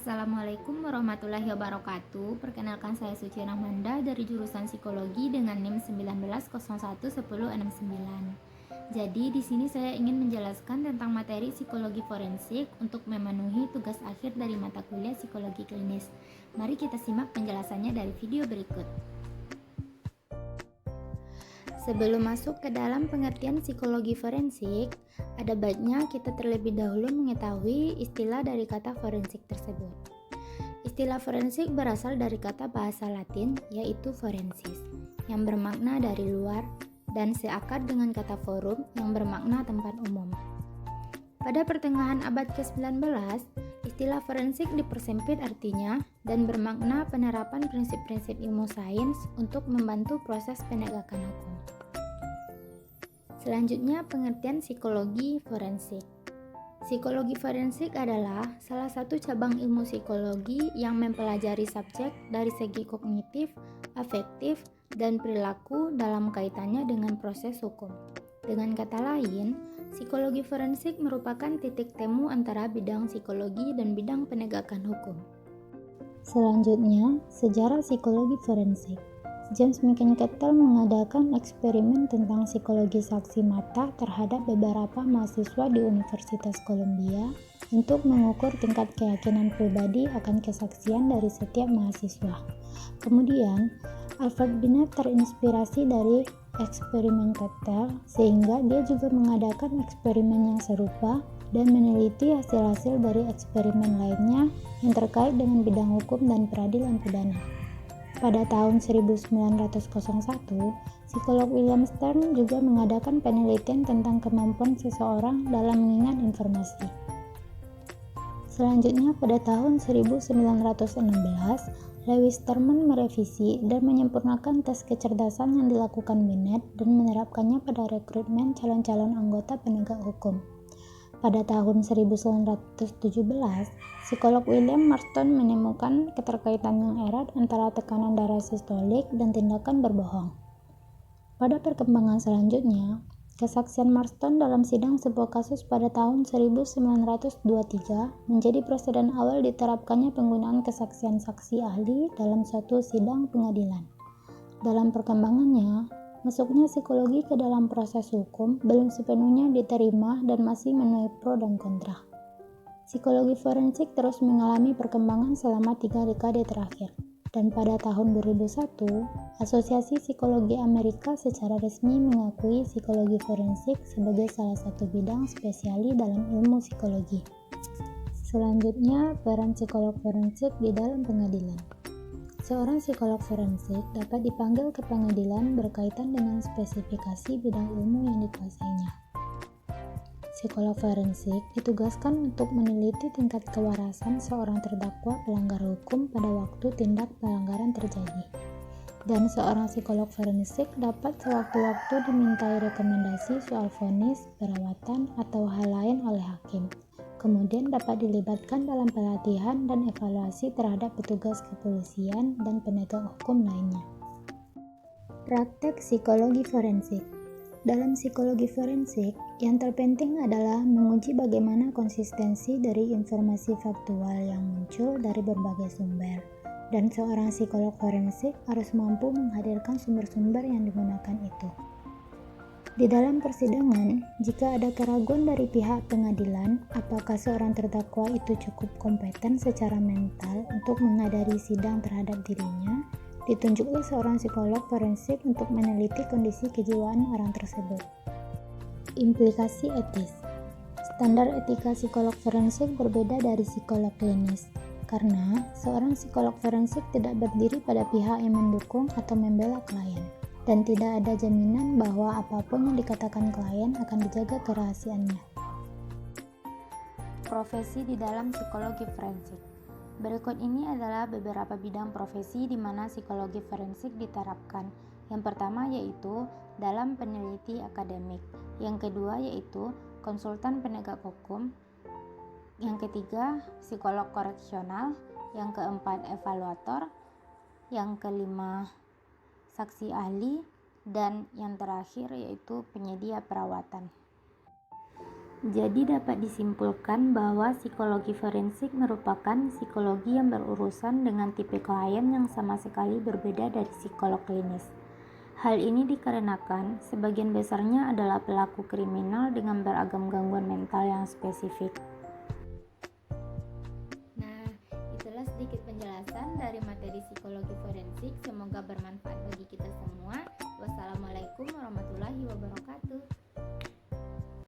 Assalamualaikum warahmatullahi wabarakatuh. Perkenalkan, saya Suci Rahmanda dari jurusan Psikologi dengan NIM 19011069. Jadi di sini saya ingin menjelaskan tentang materi psikologi forensik untuk memenuhi tugas akhir dari mata kuliah psikologi klinis. Mari kita simak penjelasannya dari video berikut. Sebelum masuk ke dalam pengertian psikologi forensik, ada baiknya kita terlebih dahulu mengetahui istilah dari kata forensik tersebut. Istilah forensik berasal dari kata bahasa Latin yaitu forensis, yang bermakna dari luar, dan seakar dengan kata forum yang bermakna tempat umum. Pada pertengahan abad ke-19, istilah forensik dipersempit artinya dan bermakna penerapan prinsip-prinsip ilmu sains untuk membantu proses penegakan hukum. Selanjutnya, pengertian psikologi forensik. Psikologi forensik adalah salah satu cabang ilmu psikologi yang mempelajari subjek dari segi kognitif, afektif, dan perilaku dalam kaitannya dengan proses hukum. Dengan kata lain, psikologi forensik merupakan titik temu antara bidang psikologi dan bidang penegakan hukum. Selanjutnya, sejarah psikologi forensik. James McIntyre mengadakan eksperimen tentang psikologi saksi mata terhadap beberapa mahasiswa di Universitas Columbia untuk mengukur tingkat keyakinan pribadi akan kesaksian dari setiap mahasiswa. Kemudian, Alfred Binet terinspirasi dari eksperimen Kettle sehingga dia juga mengadakan eksperimen yang serupa dan meneliti hasil-hasil dari eksperimen lainnya yang terkait dengan bidang hukum dan peradilan pidana. Pada tahun 1901, psikolog William Stern juga mengadakan penelitian tentang kemampuan seseorang dalam mengingat informasi. Selanjutnya, pada tahun 1916, Lewis Terman merevisi dan menyempurnakan tes kecerdasan yang dilakukan Binet dan menerapkannya pada rekrutmen calon-calon anggota penegak hukum. Pada tahun 1917, psikolog William Marston menemukan keterkaitan yang erat antara tekanan darah sistolik dan tindakan berbohong. Pada perkembangan selanjutnya, kesaksian Marston dalam sidang sebuah kasus pada tahun 1923 menjadi preseden awal diterapkannya penggunaan kesaksian saksi ahli dalam suatu sidang pengadilan. Dalam perkembangannya, masuknya psikologi ke dalam proses hukum belum sepenuhnya diterima dan masih menuai pro dan kontra. Psikologi forensik terus mengalami perkembangan selama 3 dekade terakhir, dan pada tahun 2001, Asosiasi Psikologi Amerika secara resmi mengakui psikologi forensik sebagai salah satu bidang spesiali dalam ilmu psikologi. Selanjutnya, peran psikolog forensik di dalam pengadilan. Seorang psikolog forensik dapat dipanggil ke pengadilan berkaitan dengan spesifikasi bidang ilmu yang dikuasainya. Psikolog forensik ditugaskan untuk meneliti tingkat kewarasan seorang terdakwa pelanggar hukum pada waktu tindak pelanggaran terjadi. Dan seorang psikolog forensik dapat sewaktu-waktu dimintai rekomendasi soal vonis, perawatan, atau hal lain oleh hakim. Kemudian dapat dilibatkan dalam pelatihan dan evaluasi terhadap petugas kepolisian dan penegak hukum lainnya. Praktek psikologi forensik. Dalam psikologi forensik, yang terpenting adalah menguji bagaimana konsistensi dari informasi faktual yang muncul dari berbagai sumber, dan seorang psikolog forensik harus mampu menghadirkan sumber-sumber yang digunakan itu. Di dalam persidangan, jika ada keraguan dari pihak pengadilan apakah seorang terdakwa itu cukup kompeten secara mental untuk menghadiri sidang terhadap dirinya, ditunjuklah seorang psikolog forensik untuk meneliti kondisi kejiwaan orang tersebut. Implikasi etis. Standar etika psikolog forensik berbeda dari psikolog klinis, karena seorang psikolog forensik tidak berdiri pada pihak yang mendukung atau membela klien. Dan tidak ada jaminan bahwa apapun yang dikatakan klien akan dijaga kerahasiaannya. Profesi di dalam psikologi forensik. Berikut ini adalah beberapa bidang profesi di mana psikologi forensik diterapkan. Yang pertama yaitu dalam peneliti akademik. Yang kedua yaitu konsultan penegak hukum. Yang ketiga, psikolog koreksional. Yang keempat, evaluator. Yang kelima, saksi ahli, dan yang terakhir yaitu penyedia perawatan. Jadi dapat disimpulkan bahwa psikologi forensik merupakan psikologi yang berurusan dengan tipe klien yang sama sekali berbeda dari psikolog klinis. Hal ini dikarenakan sebagian besarnya adalah pelaku kriminal dengan beragam gangguan mental yang spesifik. Nah, itulah sedikit penjelasan dari materi psikologi forensik. Semoga bermanfaat.